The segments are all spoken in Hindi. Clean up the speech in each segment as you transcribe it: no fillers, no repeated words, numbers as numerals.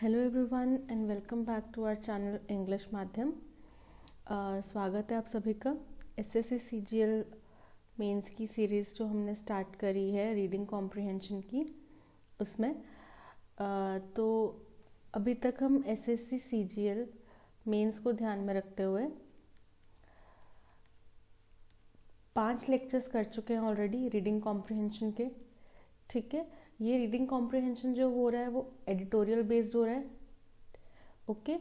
Hello everyone and welcome back to our channel English माध्यम। स्वागत है आप सभी का। एसएससी सीजीएल मेंस की सीरीज़ जो हमने स्टार्ट करी है रीडिंग कॉम्प्रिहेंशन की, उसमें तो अभी तक हम एसएससी सीजीएल मेंस को ध्यान में रखते हुए 5 लेक्चर्स कर चुके हैं ऑलरेडी रीडिंग कॉम्प्रिहेंशन के। ठीक है, ये रीडिंग कॉम्प्रिहेंशन जो हो रहा है वो एडिटोरियल बेस्ड हो रहा है। ओके,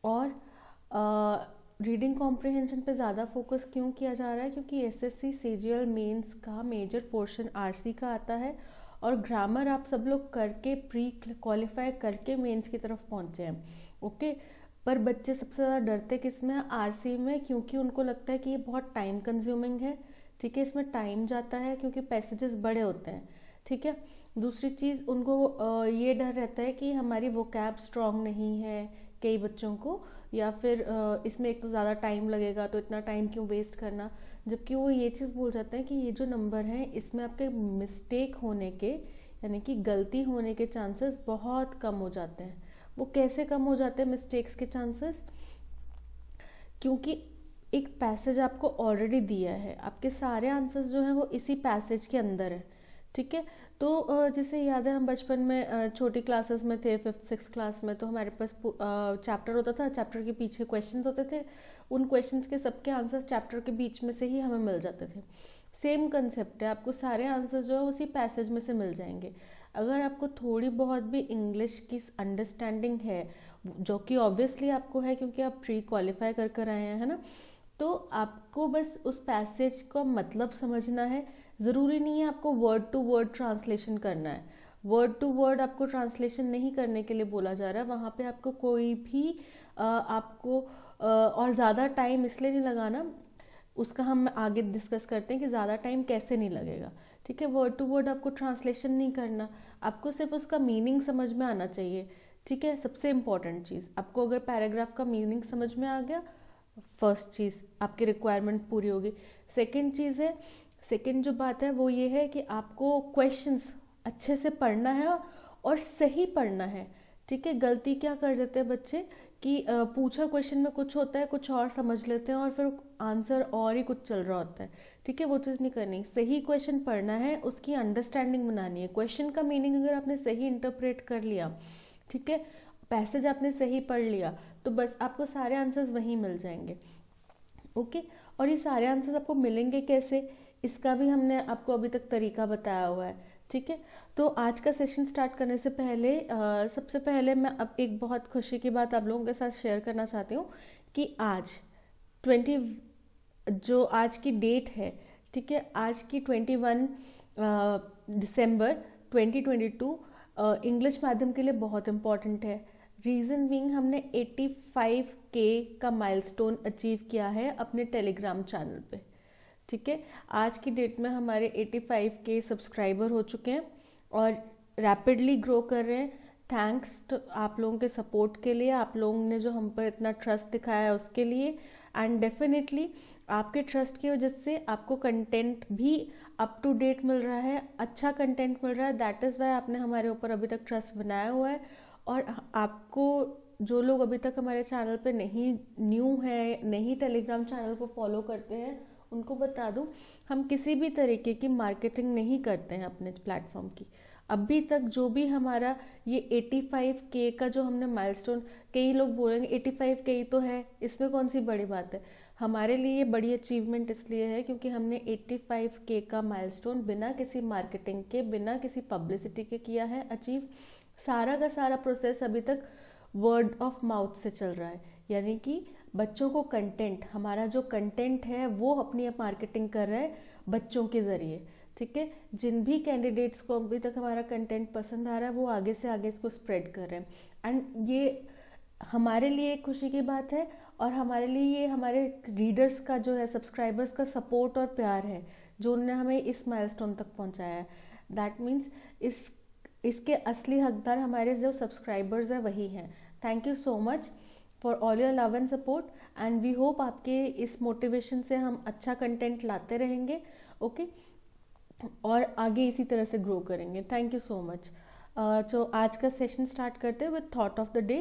और रीडिंग कॉम्प्रिहेंशन पे ज़्यादा फोकस क्यों किया जा रहा है? क्योंकि एसएससी सीजीएल मेंस का मेजर पोर्शन आरसी का आता है और ग्रामर आप सब लोग करके प्री क्वालिफाई करके मेंस की तरफ पहुंचे हैं। ओके, पर बच्चे सबसे ज़्यादा डरते किस में? आरसी में, क्योंकि उनको लगता है कि ये बहुत टाइम कंज्यूमिंग है। ठीक है, इसमें टाइम जाता है क्योंकि पैसेजेस बड़े होते हैं। ठीक है, दूसरी चीज़ उनको ये डर रहता है कि हमारी वोकैब स्ट्रॉन्ग नहीं है कई बच्चों को, या फिर इसमें एक तो ज़्यादा टाइम लगेगा तो इतना टाइम क्यों वेस्ट करना। जबकि वो ये चीज़ भूल जाते हैं कि ये जो नंबर है इसमें आपके मिस्टेक होने के यानी कि गलती होने के चांसेस बहुत कम हो जाते हैं। वो कैसे कम हो जाते हैं मिस्टेक्स के चांसेस? क्योंकि एक पैसेज आपको ऑलरेडी दिया है, आपके सारे आंसर्स जो हैं वो इसी पैसेज के अंदर है। ठीक है, तो जैसे याद है हम बचपन में छोटी क्लासेस में थे, 5th-6th क्लास में, तो हमारे पास चैप्टर होता था, चैप्टर के पीछे क्वेश्चंस होते थे, उन क्वेश्चंस के सबके आंसर्स चैप्टर के बीच में से ही हमें मिल जाते थे। सेम कंसेप्ट है, आपको सारे आंसर्स जो है उसी पैसेज में से मिल जाएंगे। अगर आपको थोड़ी बहुत भी इंग्लिश की अंडरस्टैंडिंग है, जो कि ऑब्वियसली आपको है क्योंकि आप प्री क्वालिफाई कर कर आए हैं, है ना, तो आपको बस उस पैसेज का मतलब समझना है। ज़रूरी नहीं है आपको वर्ड टू वर्ड ट्रांसलेशन करना है। वर्ड टू वर्ड आपको ट्रांसलेशन नहीं करने के लिए बोला जा रहा है। वहाँ पे आपको कोई भी आपको और ज़्यादा टाइम इसलिए नहीं लगाना, उसका हम आगे डिस्कस करते हैं कि ज़्यादा टाइम कैसे नहीं लगेगा। ठीक है, वर्ड टू वर्ड आपको ट्रांसलेशन नहीं करना, आपको सिर्फ उसका मीनिंग समझ में आना चाहिए। ठीक है, सबसे इम्पॉर्टेंट चीज़, आपको अगर पैराग्राफ का मीनिंग समझ में आ गया, फर्स्ट चीज़ आपकी रिक्वायरमेंट पूरी होगी। सेकंड चीज़ है, सेकंड जो बात है वो ये है कि आपको क्वेश्चंस अच्छे से पढ़ना है और सही पढ़ना है। ठीक है, गलती क्या कर देते हैं बच्चे कि पूछा क्वेश्चन में कुछ होता है, कुछ और समझ लेते हैं और फिर आंसर और ही कुछ चल रहा होता है। ठीक है, वो चीज़ नहीं करनी। सही क्वेश्चन पढ़ना है, उसकी अंडरस्टैंडिंग बनानी है। क्वेश्चन का मीनिंग अगर आपने सही इंटरप्रेट कर लिया, ठीक है, पैसेज आपने सही पढ़ लिया, तो बस आपको सारे आंसर्स वहीं मिल जाएंगे। ओके, और ये सारे आंसर्स आपको मिलेंगे कैसे, इसका भी हमने आपको अभी तक तरीका बताया हुआ है। ठीक है, तो आज का सेशन स्टार्ट करने से पहले सबसे पहले मैं अब एक बहुत खुशी की बात आप लोगों के साथ शेयर करना चाहती हूँ कि आज 20 जो आज की डेट है, ठीक है, आज की 21 दिसंबर 2022 इंग्लिश माध्यम के लिए बहुत इम्पॉर्टेंट है। रीज़न बीइंग हमने 85K का माइलस्टोन अचीव किया है अपने टेलीग्राम चैनल पे। ठीक है, आज की डेट में हमारे 85K सब्सक्राइबर हो चुके हैं और रैपिडली ग्रो कर रहे हैं। थैंक्स टू आप लोगों के सपोर्ट के लिए, आप लोगों ने जो हम पर इतना ट्रस्ट दिखाया है उसके लिए। एंड डेफिनेटली आपके ट्रस्ट की वजह से आपको कंटेंट भी अप टू डेट मिल रहा है, अच्छा कंटेंट मिल रहा है। दैट इज़ वाई आपने हमारे ऊपर अभी तक ट्रस्ट बनाया हुआ है। और आपको जो लोग अभी तक हमारे चैनल पे नहीं न्यू है, नहीं टेलीग्राम चैनल को फॉलो करते हैं, उनको बता दूं, हम किसी भी तरीके की मार्केटिंग नहीं करते हैं अपने प्लेटफॉर्म की। अभी तक जो भी हमारा ये 85K का जो हमने माइलस्टोन, कई लोग बोलेंगे 85K ही तो है, इसमें कौन सी बड़ी बात है। हमारे लिए ये बड़ी अचीवमेंट इसलिए है क्योंकि हमने 85K का माइलस्टोन बिना किसी मार्केटिंग के, बिना किसी पब्लिसिटी के किया है अचीव। सारा का सारा प्रोसेस अभी तक वर्ड ऑफ माउथ से चल रहा है, यानी कि बच्चों को कंटेंट, हमारा जो कंटेंट है वो अपनी मार्केटिंग कर रहा है बच्चों के ज़रिए। ठीक है, जिन भी कैंडिडेट्स को अभी तक हमारा कंटेंट पसंद आ रहा है वो आगे से आगे इसको स्प्रेड कर रहे हैं। एंड ये हमारे लिए खुशी की बात है और हमारे लिए ये हमारे रीडर्स का जो है, सब्सक्राइबर्स का सपोर्ट और प्यार है जो उन्होंने हमें इस माइलस्टोन तक पहुंचाया है। दैट मीन्स इसके असली हकदार हमारे जो सब्सक्राइबर्स हैं वही हैं। Thank you so much for all your love and support and we hope आपके इस मोटिवेशन से हम अच्छा कंटेंट लाते रहेंगे। ओके, और आगे इसी तरह से ग्रो करेंगे। Thank you so much. तो आज का सेशन स्टार्ट करते हैं with thought of the day.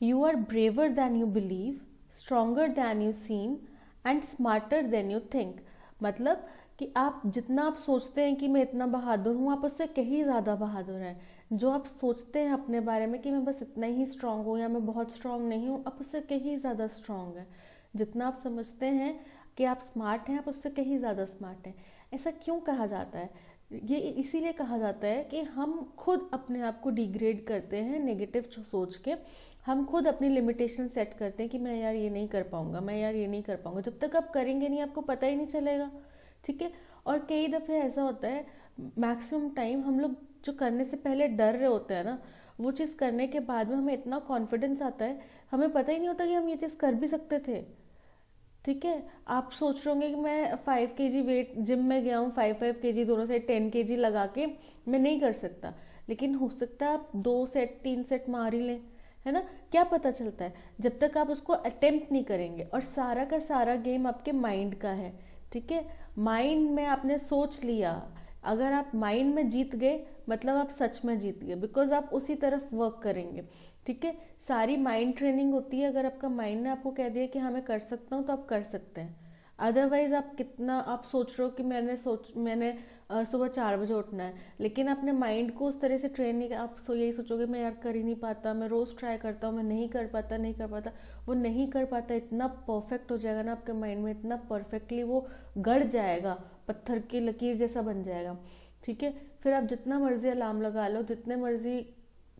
You are braver than you believe, stronger than you seem and smarter than you think. मतलब कि आप जितना आप सोचते हैं कि मैं इतना बहादुर हूँ, आप उससे कहीं ज़्यादा बहादुर हैं। जो आप सोचते हैं अपने बारे में कि मैं बस इतना ही स्ट्रांग हूँ या मैं बहुत स्ट्रांग नहीं हूँ, आप उससे कहीं ज़्यादा स्ट्रांग हैं। जितना आप समझते हैं कि आप स्मार्ट हैं, आप उससे कहीं ज़्यादा स्मार्ट हैं। ऐसा क्यों कहा जाता है? ये इसीलिए कहा जाता है कि हम खुद अपने आप को डिग्रेड करते हैं नेगेटिव सोच के। हम खुद अपनी लिमिटेशन सेट करते हैं कि मैं यार ये नहीं कर पाऊंगा, मैं यार ये नहीं कर पाऊंगा। जब तक आप करेंगे नहीं, आपको पता ही नहीं चलेगा। ठीक है। और कई दफ़े ऐसा होता है, मैक्सिमम टाइम हम लोग जो करने से पहले डर रहे होते हैं ना, वो चीज़ करने के बाद में हमें इतना कॉन्फिडेंस आता है, हमें पता ही नहीं होता कि हम ये चीज़ कर भी सकते थे। ठीक है। आप सोच रहे होंगे कि मैं 5 kg वेट, जिम में गया हूँ, 5 5 kg दोनों साइड 10 kg लगा के मैं नहीं कर सकता, लेकिन हो सकता है आप 2 सेट 3 सेट मार ही लें, है ना। क्या पता चलता है जब तक आप उसको अटेम्प्ट नहीं करेंगे। और सारा का सारा गेम आपके माइंड का है। ठीक है। माइंड में आपने सोच लिया, अगर आप माइंड में जीत गए मतलब आप सच में जीत गए, बिकॉज आप उसी तरफ वर्क करेंगे। ठीक है। सारी माइंड ट्रेनिंग होती है। अगर आपका माइंड ने आपको कह दिया कि हाँ मैं कर सकता हूँ, तो आप कर सकते हैं। अदरवाइज आप कितना आप सोच रहे हो कि मैंने सुबह 4 बजे उठना है, लेकिन अपने माइंड को उस तरह से ट्रेन नहीं, आप यही सोचोगे मैं यार कर ही नहीं पाता, मैं रोज़ ट्राई करता हूँ, मैं नहीं कर पाता, नहीं कर पाता। वो नहीं कर पाता इतना परफेक्ट हो जाएगा ना आपके माइंड में, इतना परफेक्टली वो गड़ जाएगा, पत्थर की लकीर जैसा बन जाएगा। ठीक है। फिर आप जितना मर्जी अलार्म लगा लो, जितने मर्जी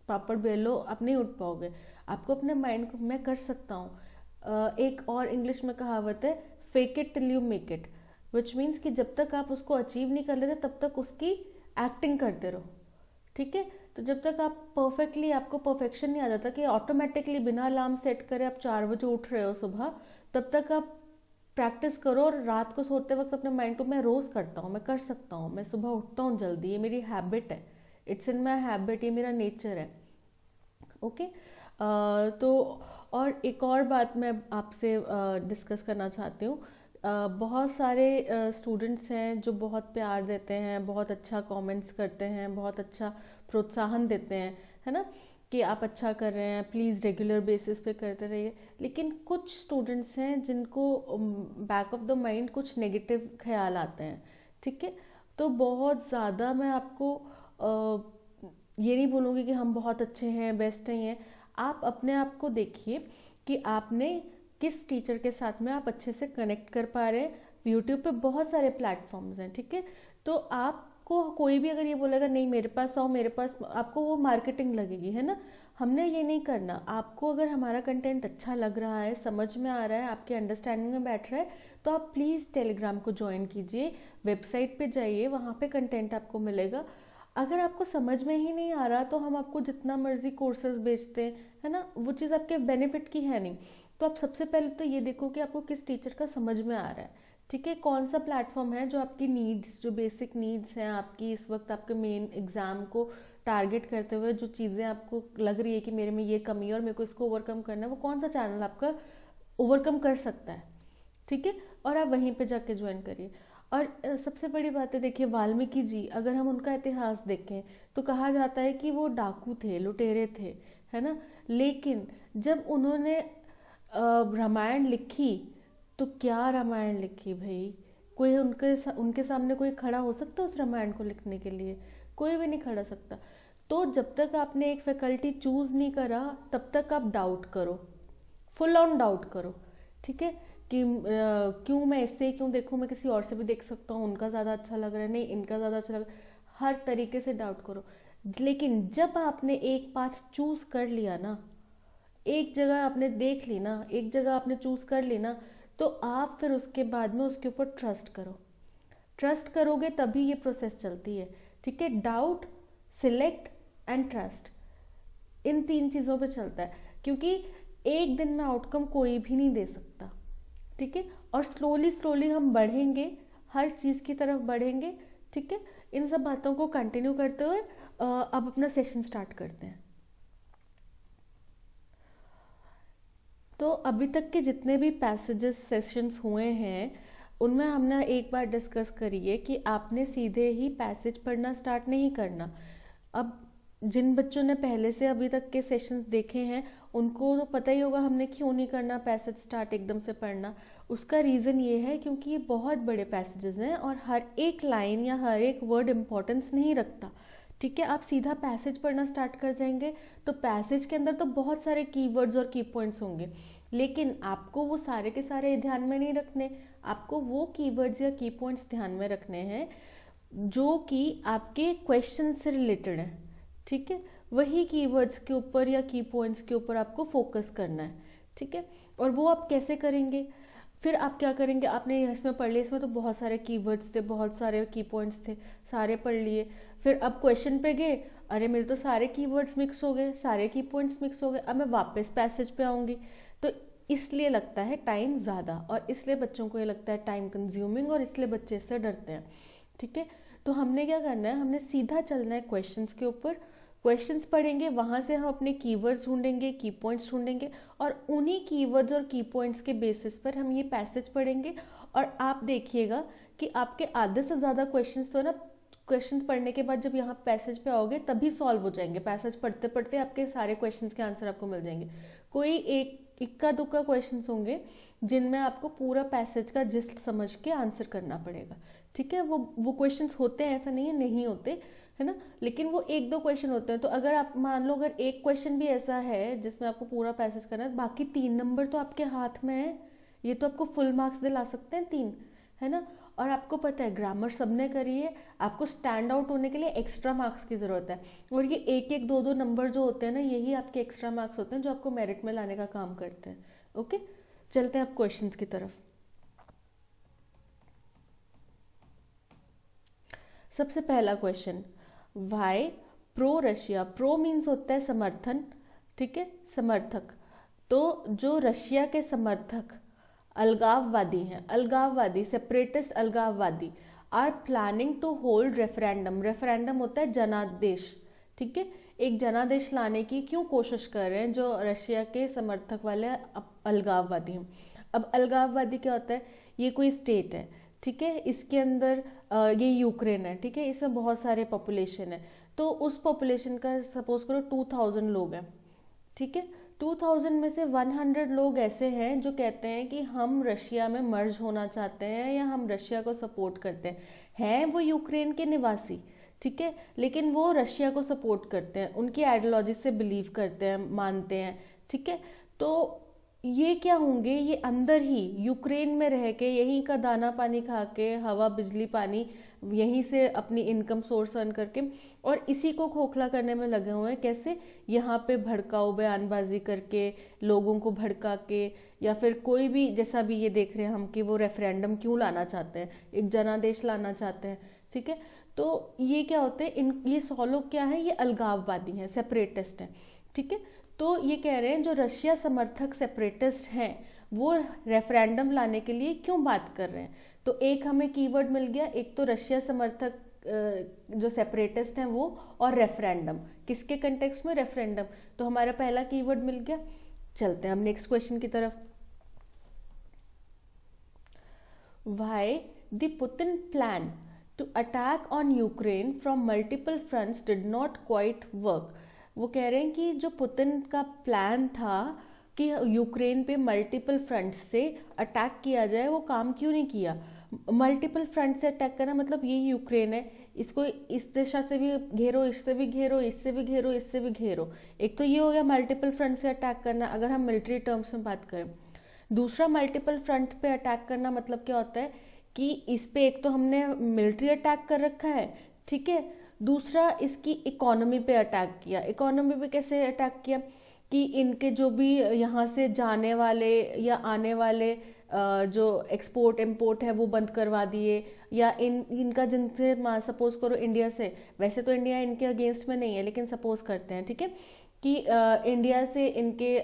पापड़ बेलो, आप नहीं उठ पाओगे। आपको अपने माइंड को मैं कर सकता हूँ। एक और इंग्लिश में कहावत है, fake it till you make it, which means कि जब तक आप उसको अचीव नहीं कर लेते तब तक उसकी एक्टिंग करते रहो। ठीक है। तो जब तक आप परफेक्टली, आपको परफेक्शन नहीं आ जाता कि ऑटोमेटिकली बिना अलार्म सेट करे आप 4 बजे उठ रहे हो सुबह, तब तक आप प्रैक्टिस करो। और रात को सोते वक्त अपने माइंड को मैं रोज़ करता हूँ, मैं कर सकता हूँ, मैं सुबह उठता हूँ जल्दी, ये मेरी हैबिट है, इट्स इन माई हैबिट, ये मेरा नेचर है। ओके। तो और एक और बात मैं आपसे डिस्कस करना चाहती हूँ। बहुत सारे स्टूडेंट्स हैं जो बहुत प्यार देते हैं, बहुत अच्छा कमेंट्स करते हैं, बहुत अच्छा प्रोत्साहन देते हैं, है ना, कि आप अच्छा कर रहे हैं, प्लीज़ रेगुलर बेसिस पे करते रहिए। लेकिन कुछ स्टूडेंट्स हैं जिनको बैक ऑफ द माइंड कुछ नेगेटिव ख्याल आते हैं। ठीक है। तो बहुत ज़्यादा मैं आपको ये नहीं बोलूँगी कि हम बहुत अच्छे हैं, बेस्ट हैं। आप अपने आप को देखिए कि आपने किस टीचर के साथ में आप अच्छे से कनेक्ट कर पा रहे हैं। यूट्यूब पे बहुत सारे प्लेटफॉर्म्स हैं। ठीक है। तो आपको कोई भी अगर ये बोलेगा नहीं मेरे पास आओ, मेरे पास, आपको वो मार्केटिंग लगेगी, है ना। हमने ये नहीं करना। आपको अगर हमारा कंटेंट अच्छा लग रहा है, समझ में आ रहा है, आपके अंडरस्टैंडिंग में बैठ रहा है, तो आप प्लीज़ टेलीग्राम को ज्वाइन कीजिए, वेबसाइट पे जाइए, वहाँ पे कंटेंट आपको मिलेगा। अगर आपको समझ में ही नहीं आ रहा तो हम आपको जितना मर्जी कोर्सेज बेचते हैं, है ना, वो चीज़ आपके बेनिफिट की है नहीं। तो आप सबसे पहले तो ये देखो कि आपको किस टीचर का समझ में आ रहा है। ठीक है। कौन सा प्लेटफॉर्म है जो आपकी नीड्स, जो बेसिक नीड्स हैं आपकी इस वक्त, आपके मेन एग्जाम को टारगेट करते हुए जो चीज़ें आपको लग रही है कि मेरे में ये कमी है और मेरे को इसको ओवरकम करना है, वो कौन सा चैनल आपका ओवरकम कर सकता है। ठीक है। और आप वहीं पे जाके ज्वाइन करिए। और सबसे बड़ी बात है, देखिए वाल्मीकि जी, अगर हम उनका इतिहास देखें तो कहा जाता है कि वो डाकू थे, लुटेरे थे, है ना। लेकिन जब उन्होंने रामायण लिखी, तो क्या रामायण लिखी भाई। कोई उनके सामने कोई खड़ा हो सकता है उस रामायण को लिखने के लिए? कोई भी नहीं खड़ा सकता। तो जब तक आपने एक फैकल्टी चूज नहीं करा तब तक आप डाउट करो, फुल ऑन डाउट करो। ठीक है। कि क्यों मैं इससे क्यों देखूं, मैं किसी और से भी देख सकता हूँ, उनका ज़्यादा अच्छा लग रहा है, नहीं इनका ज़्यादा अच्छा लग रहा है, हर तरीके से डाउट करो। लेकिन जब आपने एक पाथ चूज कर लिया ना, एक जगह आपने देख ली ना, एक जगह आपने चूज कर ली ना, तो आप फिर उसके बाद में उसके ऊपर ट्रस्ट करो। ट्रस्ट करोगे तभी ये प्रोसेस चलती है। ठीक है। डाउट, सिलेक्ट एंड ट्रस्ट, इन 3 चीज़ों पे चलता है, क्योंकि एक दिन में आउटकम कोई भी नहीं दे सकता। ठीक है। और स्लोली स्लोली हम बढ़ेंगे, हर चीज़ की तरफ बढ़ेंगे। ठीक है। इन सब बातों को कंटिन्यू करते हुए अब अपना सेशन स्टार्ट करते हैं। तो अभी तक के जितने भी पैसेजेस सेशंस हुए हैं उनमें हमने एक बार डिस्कस करी है कि आपने सीधे ही पैसेज पढ़ना स्टार्ट नहीं करना। अब जिन बच्चों ने पहले से अभी तक के सेशंस देखे हैं उनको तो पता ही होगा हमने क्यों नहीं करना पैसेज स्टार्ट एकदम से पढ़ना। उसका रीज़न ये है क्योंकि ये बहुत बड़े पैसेजेस हैं और हर एक लाइन या हर एक वर्ड इम्पोर्टेंस नहीं रखता। ठीक है, आप सीधा पैसेज पढ़ना स्टार्ट कर जाएंगे तो पैसेज के अंदर तो बहुत सारे कीवर्ड्स और की पॉइंट्स होंगे, लेकिन आपको वो सारे के सारे ध्यान में नहीं रखने। आपको वो कीवर्ड्स या की पॉइंट्स ध्यान में रखने हैं जो कि आपके क्वेश्चन से रिलेटेड है। ठीक है, वही कीवर्ड्स के ऊपर या की पॉइंट्स के ऊपर आपको फोकस करना है। ठीक है, और वो आप कैसे करेंगे? फिर आप क्या करेंगे, आपने इसमें पढ़ लिया, इसमें तो बहुत सारे कीवर्ड्स थे, बहुत सारे की पॉइंट्स थे, सारे पढ़ लिए। फिर अब क्वेश्चन पे गए, अरे मेरे तो सारे कीवर्ड्स मिक्स हो गए, सारे की पॉइंट्स मिक्स हो गए, अब मैं वापस पैसेज पे आऊँगी। तो इसलिए लगता है टाइम ज़्यादा, और इसलिए बच्चों को ये लगता है टाइम कंज्यूमिंग, और इसलिए बच्चे इससे डरते हैं। ठीक है, तो हमने क्या करना है, हमने सीधा चलना है क्वेश्चंस के ऊपर। क्वेश्चंस पढ़ेंगे, वहाँ से हम अपने कीवर्ड्स ढूंढेंगे, की पॉइंट्स ढूंढेंगे, और उन्हीं कीवर्ड्स और की पॉइंट्स के बेसिस पर हम ये पैसेज पढ़ेंगे। और आप देखिएगा कि आपके आधे से ज़्यादा क्वेश्चंस तो ना क्वेश्चंस पढ़ने के बाद जब यहाँ पैसेज पे आओगे तभी सॉल्व हो जाएंगे। पैसेज पढ़ते पढ़ते आपके सारे क्वेश्चंस के आंसर आपको मिल जाएंगे। कोई एक इक्का दुक्का क्वेश्चंस होंगे जिनमें आपको पूरा पैसेज का जिस्ट समझ के आंसर करना पड़ेगा। ठीक है, वो क्वेश्चंस होते हैं, ऐसा नहीं है नहीं होते, है ना, लेकिन वो एक दो क्वेश्चन होते हैं। तो अगर आप मान लो अगर एक क्वेश्चन भी ऐसा है जिसमें आपको पूरा पैसेज करना है, बाकी 3 नंबर तो आपके हाथ में है, ये तो आपको फुल मार्क्स दिला सकते हैं 3, है ना। और आपको पता है ग्रामर सबने करी है, आपको स्टैंड आउट होने के लिए एक्स्ट्रा मार्क्स की ज़रूरत है, और ये एक एक दो दो नंबर जो होते हैं ना, यही आपके एक्स्ट्रा मार्क्स होते हैं जो आपको मेरिट में लाने का काम करते हैं। ओके, चलते हैं अब क्वेश्चंस की तरफ। सबसे पहला question, why pro Russia. Pro means होता है समर्थन, ठीक है, समर्थक। तो जो रशिया के समर्थक अलगाववादी हैं, अलगाववादी सेपरेटिस्ट अलगाववादी, are planning to hold referendum. Referendum होता है जनादेश, ठीक है, एक जनादेश लाने की क्यों कोशिश कर रहे हैं जो रशिया के समर्थक वाले अलगाववादी हैं। अब अलगाववादी क्या होता है, ये कोई स्टेट है, ठीक है, इसके अंदर ये यूक्रेन है, ठीक है, इसमें बहुत सारे पॉपुलेशन है। तो उस पॉपुलेशन का सपोज करो 2000 लोग हैं, ठीक है, 2000 में से 100 लोग ऐसे हैं जो कहते हैं कि हम रशिया में मर्ज होना चाहते हैं या हम रशिया को सपोर्ट करते हैं वो यूक्रेन के निवासी, ठीक है, लेकिन वो रशिया को सपोर्ट करते हैं, उनकी आइडियोलॉजी से बिलीव करते हैं, मानते हैं, ठीक है। तो ये क्या होंगे, ये अंदर ही यूक्रेन में रह के यहीं का दाना पानी खा के, हवा बिजली पानी यहीं से अपनी इनकम सोर्स अर्न करके, और इसी को खोखला करने में लगे हुए हैं। कैसे, यहाँ पे भड़काऊ बयानबाजी करके, लोगों को भड़का के, या फिर कोई भी जैसा भी ये देख रहे हैं हम कि वो रेफरेंडम क्यों लाना चाहते हैं, एक जनादेश लाना चाहते हैं, ठीक है। तो ये क्या होते हैं, ये 100 लोग क्या हैं, ये अलगाववादी हैं, सेपरेटिस्ट हैं, ठीक है। तो ये कह रहे हैं जो रशिया समर्थक सेपरेटिस्ट हैं वो रेफरेंडम लाने के लिए क्यों बात कर रहे हैं। तो एक हमें कीवर्ड मिल गया, एक तो रशिया समर्थक जो सेपरेटिस्ट हैं वो, और रेफरेंडम, किसके कंटेक्स्ट में, रेफरेंडम। तो हमारा पहला कीवर्ड मिल गया। चलते हैं हम नेक्स्ट क्वेश्चन की तरफ। Why the Putin plan to attack on Ukraine from multiple fronts did not quite work. वो कह रहे हैं कि जो पुतिन का प्लान था कि यूक्रेन पे मल्टीपल फ्रंट से अटैक किया जाए, वो काम क्यों नहीं किया। मल्टीपल फ्रंट से अटैक करना मतलब ये यूक्रेन है, इसको इस दिशा से भी घेरो, इससे भी घेरो, इससे भी घेरो, इससे भी घेरो। एक तो ये हो गया मल्टीपल फ्रंट से अटैक करना, अगर हम मिलिट्री टर्म्स में बात करें। दूसरा, मल्टीपल फ्रंट पे अटैक करना मतलब क्या होता है कि इस पे एक तो हमने मिलिट्री अटैक कर रखा है, ठीक है, दूसरा इसकी इकोनॉमी पे अटैक किया। इकोनॉमी पे कैसे अटैक किया कि इनके जो भी यहाँ से जाने वाले या आने वाले जो एक्सपोर्ट इम्पोर्ट है वो बंद करवा दिए, या इनका जिनसे सपोज करो इंडिया से, वैसे तो इंडिया इनके अगेंस्ट में नहीं है लेकिन सपोज करते हैं, ठीक है, कि इंडिया से इनके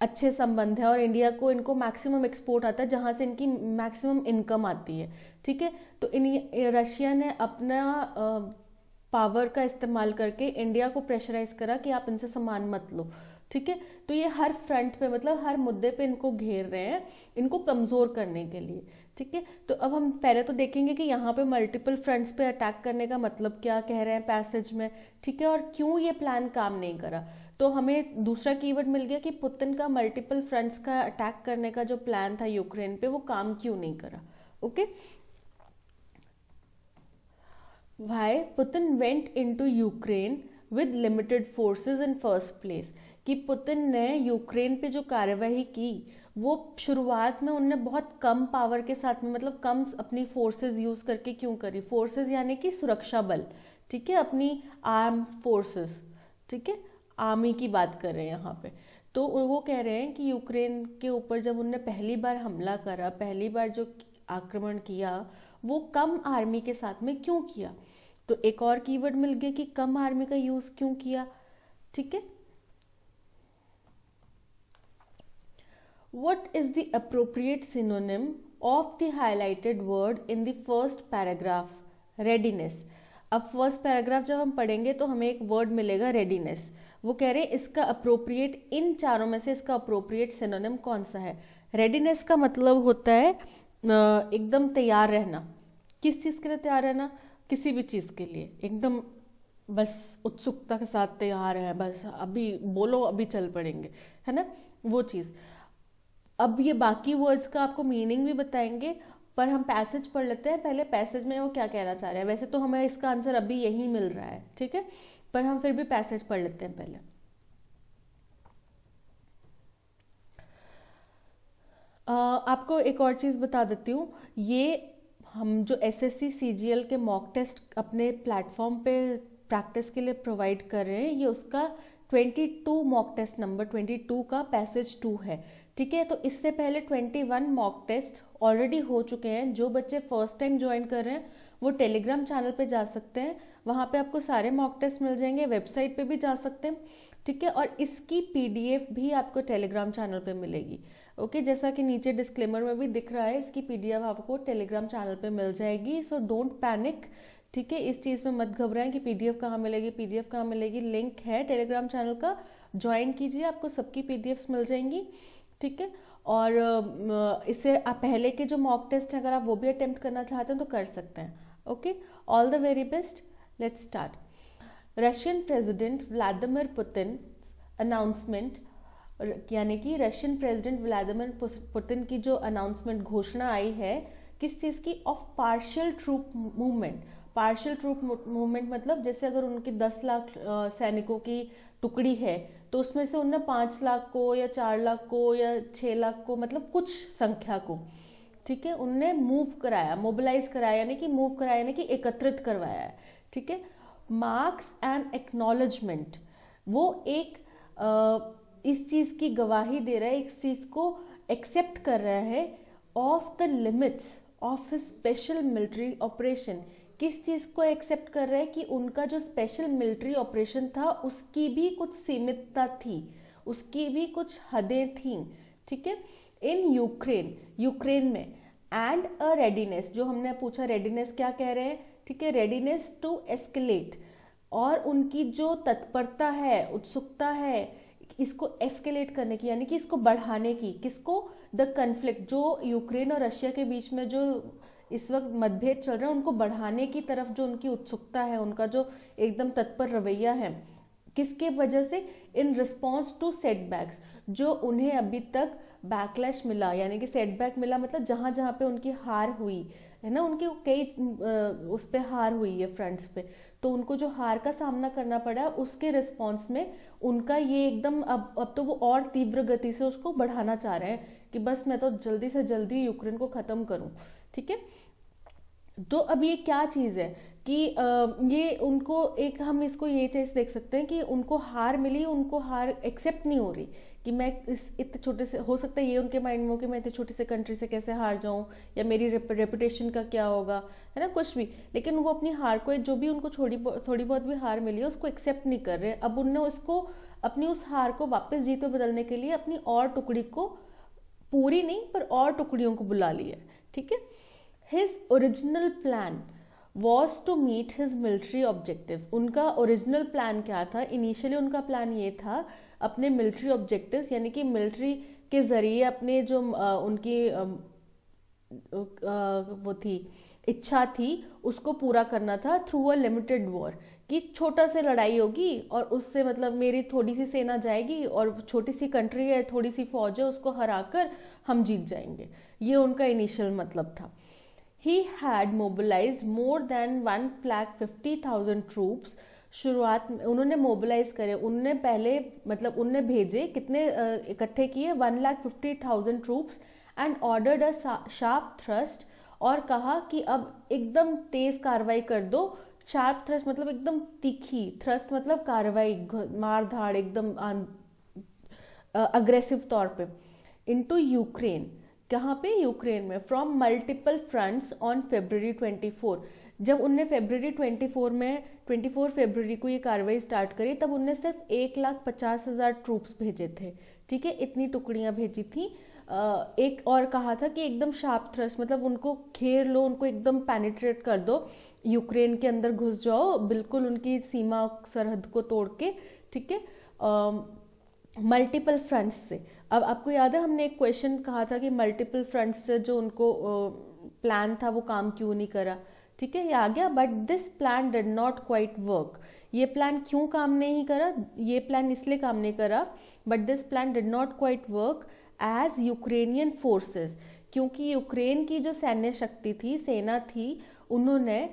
अच्छे संबंध है और इंडिया को इनको मैक्सिमम एक्सपोर्ट आता है जहाँ से इनकी मैक्सिमम इनकम आती है, ठीक है। तो रशिया ने अपना पावर का इस्तेमाल करके इंडिया को प्रेशराइज करा कि आप इनसे सामान मत लो, ठीक है। तो ये हर फ्रंट पे मतलब हर मुद्दे पे इनको घेर रहे हैं, इनको कमजोर करने के लिए, ठीक है। तो अब हम पहले तो देखेंगे कि यहाँ पे मल्टीपल फ्रंट्स पे अटैक करने का मतलब क्या कह रहे हैं पैसेज में, ठीक है, और क्यों ये प्लान काम नहीं करा। तो हमें दूसरा कीवर्ड मिल गया कि पुतिन का मल्टीपल फ्रंट्स का अटैक करने का जो प्लान था यूक्रेन पे वो काम क्यों नहीं करा। Okay, why Putin went into Ukraine with limited forces in first place, कि पुतिन ने यूक्रेन पे जो कार्यवाही की वो शुरुआत में उनने बहुत कम पावर के साथ में, मतलब कम अपनी फोर्सेस यूज करके क्यों करी। फोर्सेस यानी कि सुरक्षा बल, ठीक है, अपनी आर्म फोर्सेस, ठीक है, आर्मी की बात कर रहे हैं यहाँ पे। तो वो कह रहे हैं कि यूक्रेन के ऊपर जब उनने पहली बार हमला करा, पहली बार जो आक्रमण किया वो कम आर्मी के साथ में क्यों किया। तो एक और कीवर्ड मिल गया कि कम आर्मी का यूज क्यों किया, ठीक है। What is the appropriate synonym of the highlighted word in the first paragraph? Readiness. अब फर्स्ट पैराग्राफ जब हम पढ़ेंगे तो हमें एक वर्ड मिलेगा रेडीनेस। वो कह रहे हैं इसका अप्रोप्रिएट, इन चारों में से इसका अप्रोप्रिएट सिनोनिम कौन सा है। रेडीनेस का मतलब होता है एकदम तैयार रहना। किस चीज़ के लिए तैयार रहना, किसी भी चीज़ के लिए एकदम बस उत्सुकता के साथ तैयार है, बस अभी बोलो अभी चल पड़ेंगे, है ना, वो चीज़। अब ये बाकी वर्ड्स का आपको मीनिंग भी बताएंगे, पर हम पैसेज पढ़ लेते हैं पहले। पैसेज में वो क्या कहना चाह रहे हैं, वैसे तो हमें इसका आंसर अभी यही मिल रहा है, ठीक है, पर हम फिर भी पैसेज पढ़ लेते हैं पहले। आपको एक और चीज़ बता देती हूँ, ये हम जो एसएससी सीजीएल के मॉक टेस्ट अपने प्लेटफॉर्म पे प्रैक्टिस के लिए प्रोवाइड कर रहे हैं, ये उसका 22 मॉक टेस्ट नंबर 22 का पैसेज 2 है, ठीक है। तो इससे पहले 21 मॉक टेस्ट ऑलरेडी हो चुके हैं। जो बच्चे फर्स्ट टाइम ज्वाइन कर रहे हैं वो टेलीग्राम चैनल पे जा सकते हैं, वहाँ पे आपको सारे मॉक टेस्ट मिल जाएंगे, वेबसाइट पे भी जा सकते हैं, ठीक है। और इसकी पीडीएफ भी आपको टेलीग्राम चैनल पे मिलेगी, ओके, जैसा कि नीचे डिस्क्लेमर में भी दिख रहा है, इसकी पीडीएफ आपको टेलीग्राम चैनल पे मिल जाएगी। सो डोंट पैनिक, ठीक है, इस चीज़ में मत घबराएं कि पीडीएफ कहाँ मिलेगी, पीडीएफ कहाँ मिलेगी। लिंक है टेलीग्राम चैनल का, ज्वाइन कीजिए, आपको सबकी पीडीएफ्स मिल जाएंगी, ठीक है। और इससे आप पहले के जो मॉक टेस्ट है अगर आप वो भी अटेम्प्ट करना चाहते हैं तो कर सकते हैं, okay. All the very best, let's start. Russian president Vladimir Putin announcement, यानी कि रशियन प्रेसिडेंट व्लादिमीर पुतिन की जो अनाउंसमेंट घोषणा आई है किस चीज़ की, of partial troop movement. Partial troop movement मतलब जैसे अगर उनकी 10 लाख सैनिकों की टुकड़ी है तो उसमें से उनने 5 लाख को या 4 लाख को या 6 लाख को, मतलब कुछ संख्या को, ठीक है, उनने मूव कराया, मोबिलाइज कराया, यानी कि मूव कराया यानी कि एकत्रित करवाया है, ठीक है। मार्क्स एंड एक्नॉलेजमेंट, वो एक इस चीज़ की गवाही दे रहा है, इस चीज़ को एक्सेप्ट कर रहा है, of the limits of special military operation. किस चीज़ को एक्सेप्ट कर रहा है कि उनका जो स्पेशल मिलिट्री ऑपरेशन था उसकी भी कुछ सीमितता थी, उसकी भी कुछ हदें थीं, ठीक है, इन यूक्रेन, यूक्रेन में। एंड अ रेडीनेस, जो हमने पूछा रेडीनेस क्या कह रहे हैं, ठीक है, रेडीनेस टू एस्केलेट, और उनकी जो तत्परता है, उत्सुकता है इसको एस्केलेट करने की, यानी कि इसको बढ़ाने की, किसको, द कन्फ्लिक्ट, जो यूक्रेन और रशिया के बीच में जो इस वक्त मतभेद चल रहे हैं उनको बढ़ाने की तरफ जो उनकी उत्सुकता है, उनका जो एकदम तत्पर रवैया है, किसके वजह से, इन रिस्पॉन्स टू सेटबैक्स, जो उन्हें अभी तक बैकलैश मिला, यानी कि सेटबैक मिला मतलब जहाँ जहाँ पे उनकी हार हुई है ना, उनकी कई उस पे हार हुई है फ्रंट्स पे, तो उनको जो हार का सामना करना पड़ा उसके रिस्पॉन्स में उनका ये एकदम अब तो वो और तीव्र गति से उसको बढ़ाना चाह रहे हैं कि बस मैं तो जल्दी से जल्दी यूक्रेन को ख़त्म करूं, ठीक है। तो अब ये क्या चीज़ है कि ये उनको एक, हम इसको ये चीज़ देख सकते हैं कि उनको हार मिली, उनको हार एक्सेप्ट नहीं हो रही कि मैं इस इतने छोटे से, हो सकता है ये उनके माइंड में हो कि मैं इतने छोटे से कंट्री से कैसे हार जाऊं, या मेरी रेपुटेशन का क्या होगा, है ना, कुछ भी। लेकिन वो अपनी हार को, जो भी उनको थोड़ी बहुत भी हार मिली है उसको एक्सेप्ट नहीं कर रहे। अब उनने उसको, अपनी उस हार को वापस जीत में बदलने के लिए अपनी और टुकड़ी को, पूरी नहीं पर और टुकड़ियों को बुला लिया, ठीक है। His original plan was to meet his military objectives. उनका ओरिजिनल प्लान क्या था? इनिशियली उनका प्लान ये था अपने मिलिट्री ऑब्जेक्टिव्स यानी कि मिलिट्री के जरिए अपने जो उनकी वो थी इच्छा थी उसको पूरा करना था थ्रू अ लिमिटेड वॉर, कि छोटा सी लड़ाई होगी और उससे मतलब मेरी थोड़ी सी सेना जाएगी और छोटी सी कंट्री है, थोड़ी सी फौज है, उसको हराकर हम जीत जाएंगे। ये उनका इनिशियल मतलब था। He had mobilized more than 1,50,000 troops। शुरुआत में उन्होंने मोबिलाइज करे, उनने पहले मतलब उनने भेजे कितने इकट्ठे किए 1,50,000 troops and ordered a sharp thrust, और कहा कि अब एकदम तेज कार्रवाई कर दो। शार्प थ्रस्ट मतलब एकदम तीखी, थ्रस्ट मतलब कार्रवाई, मार धाड़ एकदम अग्रेसिव तौर पे। इनटू यूक्रेन, कहाँ पे? यूक्रेन में। From multiple fronts on February 24। जब उनने February 24 में 24 फरवरी को ये कार्रवाई स्टार्ट करी तब उनने सिर्फ 1,50,000 ट्रूप्स भेजे थे, ठीक है, इतनी टुकड़ियां भेजी थी। एक और कहा था कि एकदम शार्प थ्रस्ट मतलब उनको घेर लो, उनको एकदम पेनिट्रेट कर दो, यूक्रेन के अंदर घुस जाओ बिल्कुल उनकी सीमा सरहद को तोड़ के, ठीक है, मल्टीपल फ्रंट्स से। अब आपको याद है हमने एक क्वेश्चन कहा था कि मल्टीपल फ्रंट्स से जो उनको प्लान था वो काम क्यों नहीं करा, ठीक है, ये आ गया। But this plan did not quite work. ये प्लान क्यों काम नहीं करा? ये प्लान इसलिए काम नहीं करा, but this plan did not quite work as Ukrainian forces, क्योंकि यूक्रेन की जो सैन्य शक्ति थी, सेना थी, उन्होंने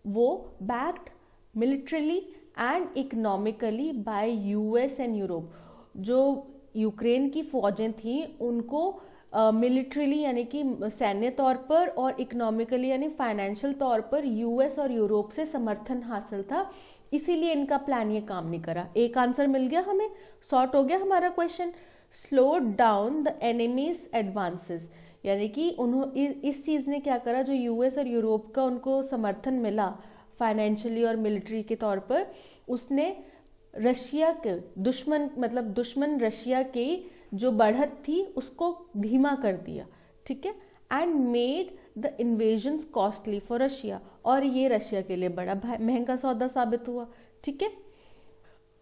वो backed militarily and economically by US and Europe. जो यूक्रेन की फौजें थी उनको मिलिट्रीली यानी कि सैन्य तौर पर और इकोनॉमिकली यानी फाइनेंशियल तौर पर यूएस और यूरोप से समर्थन हासिल था, इसीलिए इनका प्लान ये काम नहीं करा। एक आंसर मिल गया हमें, सॉर्ट हो गया हमारा question. Slow down the enemies advances, यानी कि उन्होंने इस चीज़ ने क्या करा, जो यूएस और यूरोप का उनको समर्थन मिला फाइनेंशियली और मिलिट्री के तौर पर, उसने रशिया के दुश्मन मतलब दुश्मन रशिया की जो बढ़त थी उसको धीमा कर दिया, ठीक है, and made the invasions costly for Russia, और ये रशिया के लिए बड़ा महंगा सौदा साबित हुआ, ठीक है।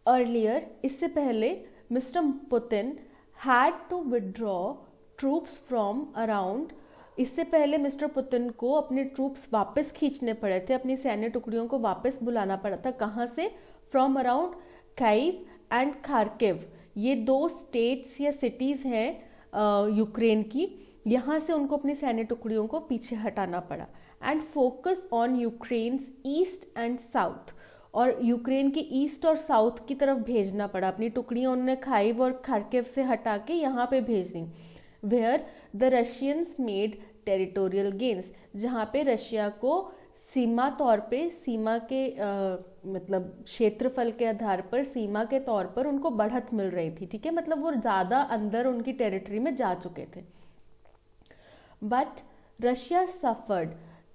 अर्लियर, इससे पहले mister Putin had to withdraw troops from around, इससे पहले मिस्टर पुतिन को अपने ट्रूप्स वापस खींचने पड़े थे, अपनी सैन्य टुकड़ियों को वापस बुलाना पड़ा था। कहाँ से? From around Kyiv and Kharkiv, ये दो स्टेट्स या सिटीज़ हैं यूक्रेन की, यहाँ से उनको अपनी सैन्य टुकड़ियों को पीछे हटाना पड़ा। And focus on Ukraine's east and south, और यूक्रेन के ईस्ट और साउथ की तरफ भेजना पड़ा अपनी टुकड़ियाँ, उन्होंने खाइव और खार्किव से हटा के यहाँ पे भेज दी। Where the Russians made territorial gains, जहाँ पे रशिया को सीमा तौर पे, सीमा के मतलब क्षेत्रफल के आधार पर सीमा के तौर पर उनको बढ़त मिल रही थी, ठीक है, मतलब वो ज़्यादा अंदर उनकी टेरिटरी में जा चुके थे। But Russia suffered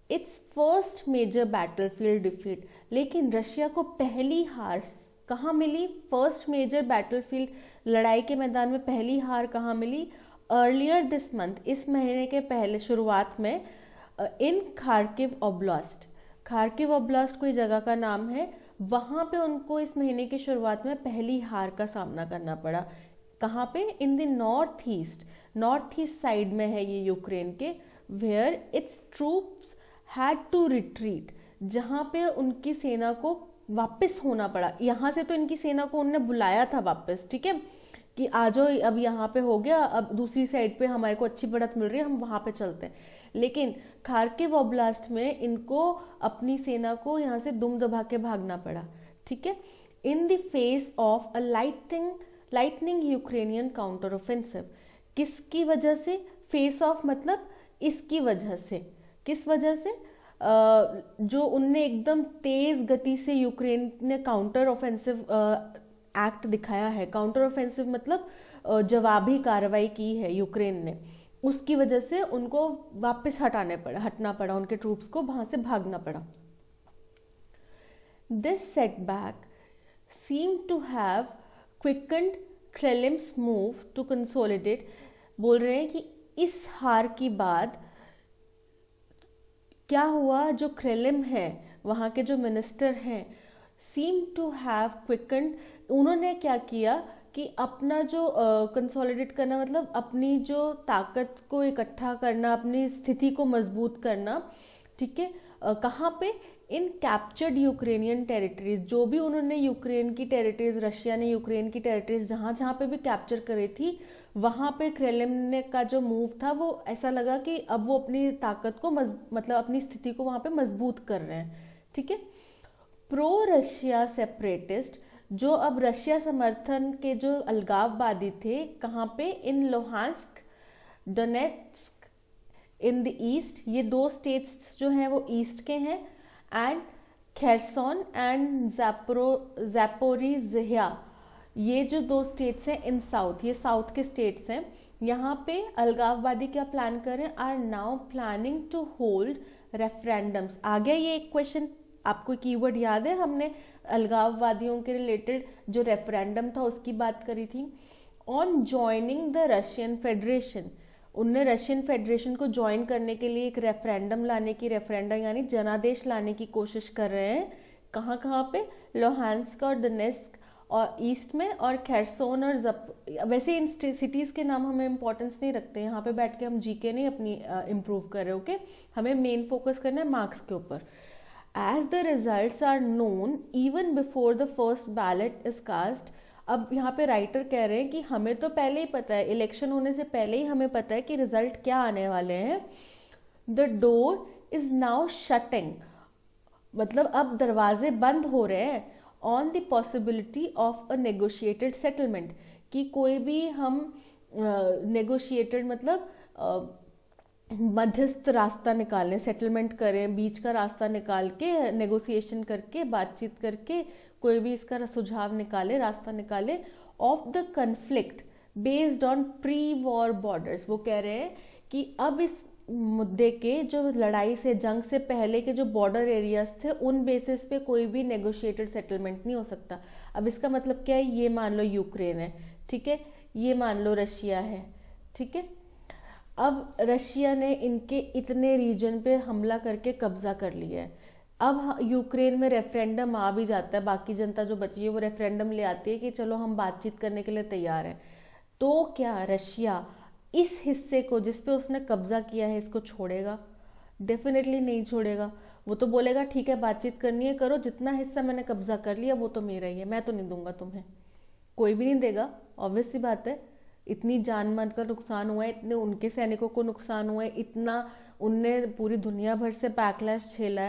its first major battlefield defeat, लेकिन रशिया को पहली हार कहाँ मिली? फर्स्ट मेजर बैटलफील्ड, लड़ाई के मैदान में पहली हार कहाँ मिली? अर्लियर दिस मंथ, इस महीने के पहले शुरुआत में, इन खार्किव ओब्लास्ट, खार्किव ओब्लास्ट कोई जगह का नाम है, वहाँ पे उनको इस महीने की शुरुआत में पहली हार का सामना करना पड़ा। कहाँ पे? In the north east side में है ये यूक्रेन के, where its troops had to retreat, जहाँ पे उनकी सेना को वापस होना पड़ा। यहाँ से तो इनकी सेना को उन्होंने बुलाया था वापस, ठीक है, कि आ जाओ अब यहाँ पे हो गया, अब दूसरी साइड पे हमारे को अच्छी बढ़त मिल रही है, हम वहाँ पे चलते हैं। लेकिन खार्किव ओब्लास्ट में इनको अपनी सेना को यहाँ से दुम दबा के भागना पड़ा, ठीक है, in the face of a lightning Ukrainian counter offensive. किसकी वजह से? फेस ऑफ मतलब इसकी वजह से। किस वजह से? जो उनने एकदम तेज गति से यूक्रेन ने काउंटर ऑफेंसिव एक्ट दिखाया है। काउंटर ऑफेंसिव मतलब जवाबी कार्रवाई की है यूक्रेन ने, उसकी वजह से उनको वापस हटना पड़ा, उनके ट्रूप्स को वहां से भागना पड़ा। This setback seem to have quickened Kremlin's move to consolidate, बोल रहे हैं कि इस हार की बाद क्या हुआ, जो क्रेलिम है वहाँ के जो मिनिस्टर हैं सीम टू हैव क्विकन्ड, उन्होंने क्या किया कि अपना जो कंसोलिडेट करना, मतलब अपनी जो ताकत को इकट्ठा करना, अपनी स्थिति को मजबूत करना, ठीक है, कहाँ पे, इन कैप्चर्ड यूक्रेनियन टेरिटरीज, जो भी उन्होंने यूक्रेन की टेरिटरीज, रशिया ने यूक्रेन की टेरिटरीज जहाँ जहाँ पे भी कैप्चर करी थी, वहाँ पे क्रेमलिन का जो मूव था वो ऐसा लगा कि अब वो अपनी ताकत को मतलब अपनी स्थिति को वहाँ पे मजबूत कर रहे हैं, ठीक है। प्रो रशिया सेपरेटिस्ट, जो अब रशिया समर्थन के जो अलगाववादी थे, कहाँ पे, इन लोहांस्क, डोनेट्स्क इन द ईस्ट, ये 2 स्टेट्स जो हैं वो ईस्ट के हैं, एंड खेरसोन एंड ज़ैपोरिज़्या, ये जो 2 स्टेट्स हैं इन साउथ, ये साउथ के स्टेट्स हैं। यहाँ पे अलगाववादी क्या प्लान कर रहे हैं, are now planning to hold referendums. आ गया ये एक क्वेश्चन, आपको कीवर्ड याद है, हमने अलगाववादियों के रिलेटेड जो रेफरेंडम था उसकी बात करी थी। On joining the Russian federation, उनने रशियन फेडरेशन को ज्वाइन करने के लिए एक रेफरेंडम लाने की, रेफरेंडम यानी जनादेश लाने की कोशिश कर रहे हैं। कहाँ कहाँ पे, लोहांस्क और डोनेट्स्क और ईस्ट में, और खेरसोन और वैसे इन सिटीज़ के नाम हमें इंपॉर्टेंस नहीं रखते, यहाँ पे बैठ के हम जीके नहीं अपनी इम्प्रूव कर रहे, ओके, हमें मेन फोकस करना है मार्क्स के ऊपर। As the results are known even before the first ballot is cast, अब यहाँ पे राइटर कह रहे हैं कि हमें तो पहले ही पता है, इलेक्शन होने से पहले ही हमें पता है कि रिजल्ट क्या आने वाले हैं। The door is now shutting, मतलब अब दरवाजे बंद हो रहे हैं, on the possibility of a negotiated settlement, कि कोई भी हम नेगोशिएटेड मतलब मध्यस्थ रास्ता निकालें, सेटलमेंट करें, बीच का रास्ता निकाल के, नेगोशिएशन करके, बातचीत करके कोई भी इसका सुझाव निकाले, रास्ता निकाले, of the conflict based on pre war borders. वो कह रहे हैं कि अब इस मुद्दे के, जो लड़ाई से, जंग से पहले के जो बॉर्डर एरियाज थे, उन बेसिस पे कोई भी नेगोशिएटेड सेटलमेंट नहीं हो सकता। अब इसका मतलब क्या है, ये मान लो यूक्रेन है, ठीक है, ये मान लो रशिया है, ठीक है, अब रशिया ने इनके इतने रीजन पे हमला करके कब्जा कर लिया है। अब यूक्रेन में रेफरेंडम आ भी जाता है, बाकी जनता जो बची है वो रेफरेंडम ले आती है कि चलो हम बातचीत करने के लिए तैयार हैं, तो क्या रशिया इस हिस्से को जिस पे उसने कब्जा किया है इसको छोड़ेगा? डेफिनेटली नहीं छोड़ेगा। वो तो बोलेगा ठीक है बातचीत करनी है करो, जितना हिस्सा मैंने कब्जा कर लिया वो तो मेरा ही है, मैं तो नहीं दूंगा तुम्हें, कोई भी नहीं देगा, ऑब्वियस सी बात है। इतनी जान माल का नुकसान हुआ है, इतने उनके सैनिकों को नुकसान हुआ है, इतना उनने पूरी दुनिया भर से बैकलैश झेला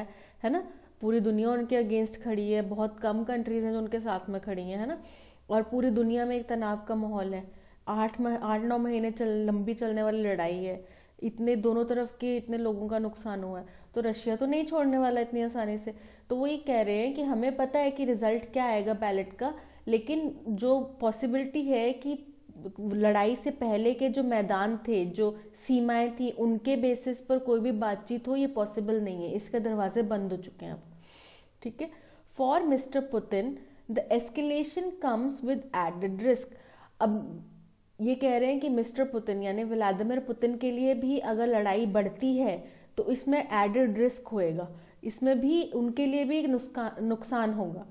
है ना, पूरी दुनिया उनके अगेंस्ट खड़ी है, बहुत कम कंट्रीज हैं जो उनके साथ में खड़ी हैं, है ना, और पूरी दुनिया में एक तनाव का माहौल है, 8-9 महीने लंबी चलने वाली लड़ाई है, इतने दोनों तरफ के इतने लोगों का नुकसान हुआ है, तो रशिया तो नहीं छोड़ने वाला इतनी आसानी से। तो वो ये कह रहे हैं कि हमें पता है कि रिजल्ट क्या आएगा बैलेट का, लेकिन जो पॉसिबिलिटी है कि लड़ाई से पहले के जो मैदान थे, जो सीमाएं थी, उनके बेसिस पर कोई भी बातचीत हो, ये पॉसिबल नहीं है, इसके दरवाजे बंद हो चुके हैं अब, ठीक है। For mister Putin the escalation comes with added risk. अब ये कह रहे हैं कि मिस्टर पुतिन यानी व्लादिमीर पुतिन के लिए भी अगर लड़ाई बढ़ती है तो इसमें एडेड रिस्क होएगा, इसमें भी उनके लिए भी नुकसान होगा।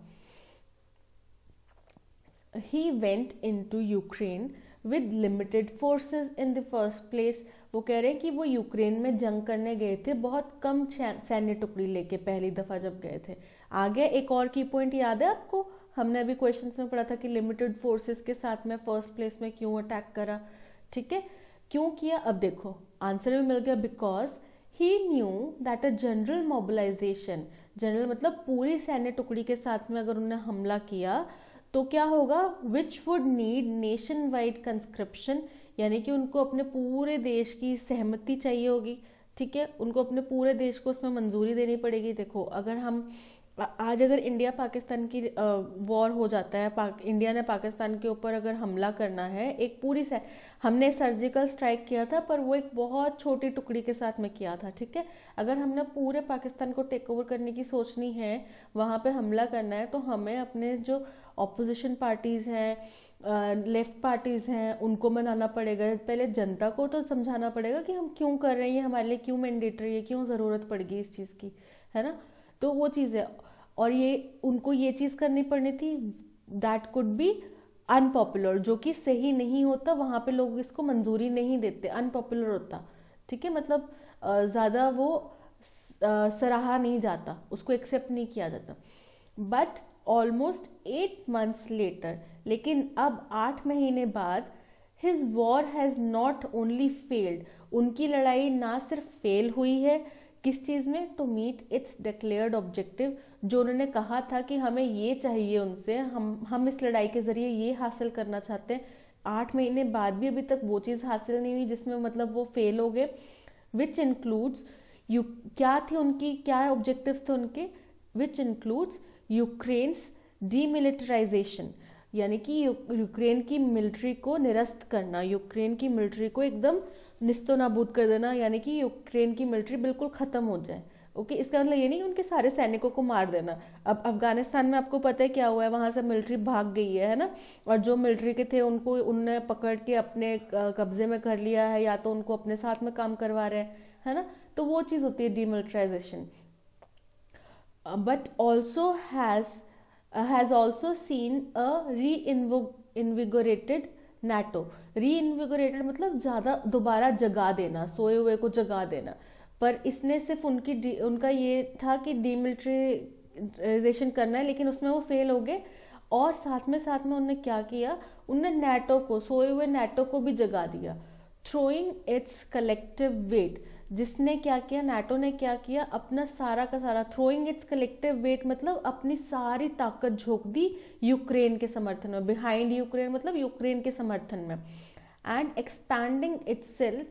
He went into Ukraine with limited forces in the first place। वो कह रहे हैं कि वो यूक्रेन में जंग करने गए थे बहुत कम सैन्य टुकड़ी लेके, पहली दफ़ा जब गए थे। आगे एक और की पॉइंट याद है आपको, हमने अभी क्वेश्चंस में पढ़ा था कि लिमिटेड फोर्सेस के साथ में फर्स्ट प्लेस में क्यों अटैक करा, ठीक है, क्यों किया। अब देखो आंसर भी मिल गया, because he knew that a general mobilisation, general मतलब पूरी सैन्य टुकड़ी के साथ में अगर उन्होंने हमला किया तो क्या होगा, विच would need nationwide conscription, यानी कि उनको अपने पूरे देश की सहमति चाहिए होगी, ठीक है, उनको अपने पूरे देश को उसमें मंजूरी देनी पड़ेगी। देखो अगर हम आज अगर इंडिया पाकिस्तान की वॉर हो जाता है, इंडिया ने पाकिस्तान के ऊपर अगर हमला करना है, एक पूरी से हमने सर्जिकल स्ट्राइक किया था पर वो एक बहुत छोटी टुकड़ी के साथ में किया था, ठीक है। अगर हमने पूरे पाकिस्तान को टेक ओवर करने की सोचनी है, वहाँ पे हमला करना है, तो हमें अपने जो ऑपोजिशन पार्टीज़ हैं, लेफ्ट पार्टीज़ हैं, उनको मनाना पड़ेगा। पहले जनता को तो समझाना पड़ेगा कि हम क्यों कर रहे हैं, हमारे लिए क्यों मैंडेटरी है, क्यों ज़रूरत पड़ेगी इस चीज़ की, है ना। तो वो चीज़ है, और ये उनको ये चीज़ करनी पड़नी थी, दैट कुड बी अनपॉपुलर, जो कि सही नहीं होता, वहाँ पे लोग इसको मंजूरी नहीं देते, अनपॉपुलर होता, ठीक है। मतलब ज़्यादा वो सराहा नहीं जाता, उसको एक्सेप्ट नहीं किया जाता। बट ऑलमोस्ट 8 months लेटर, लेकिन अब 8 महीने बाद, his war has not only failed, उनकी लड़ाई ना सिर्फ फेल हुई है, किस चीज़ में, to meet its declared objective, जो उन्होंने कहा था कि हमें ये चाहिए उनसे, हम इस लड़ाई के ज़रिए ये हासिल करना चाहते हैं। 8 महीने बाद भी अभी तक वो चीज़ हासिल नहीं हुई, जिसमें मतलब वो फेल हो गए। विच इंक्लूड्स क्या थे उनकी, क्या ऑब्जेक्टिव्स थे उनके, विच इंक्लूड्स यूक्रेन्स डीमिलिटराइजेशन, यानी कि यूक्रेन की मिलिट्री को निरस्त करना, यूक्रेन की मिलिट्री को एकदम निस्तो नाबूद कर देना, यानी कि यूक्रेन की मिलिट्री बिल्कुल ख़त्म हो जाए। ओके, इसका मतलब ये नहीं कि उनके सारे सैनिकों को मार देना। अब अफगानिस्तान में आपको पता है क्या हुआ है, वहाँ से मिलिट्री भाग गई है ना, और जो मिलिट्री के थे उनको उनने पकड़ के अपने कब्जे में कर लिया है, या तो उनको अपने साथ में काम करवा रहे हैं, है ना। तो वो चीज़ होती है demilitarisation. But also has also seen a reinvigorated NATO। रीइन्विगोरेटेड मतलब ज़्यादा दोबारा जगा देना, सोए हुए को जगा देना। पर इसने सिर्फ उनका ये था कि डीमिलिटराइजेशन करना है, लेकिन उसमें वो फेल हो गए। और साथ में उन्होंने क्या किया, उन्होंने नाटो को, सोए हुए नाटो को भी जगा दिया, थ्रोइंग इट्स कलेक्टिव वेट। जिसने क्या किया, नाटो ने क्या किया, अपना सारा का सारा, थ्रोइंग इट्स कलेक्टिव वेट मतलब अपनी सारी ताकत झोंक दी यूक्रेन के समर्थन में, बिहाइंड यूक्रेन मतलब यूक्रेन के समर्थन में, and expanding itself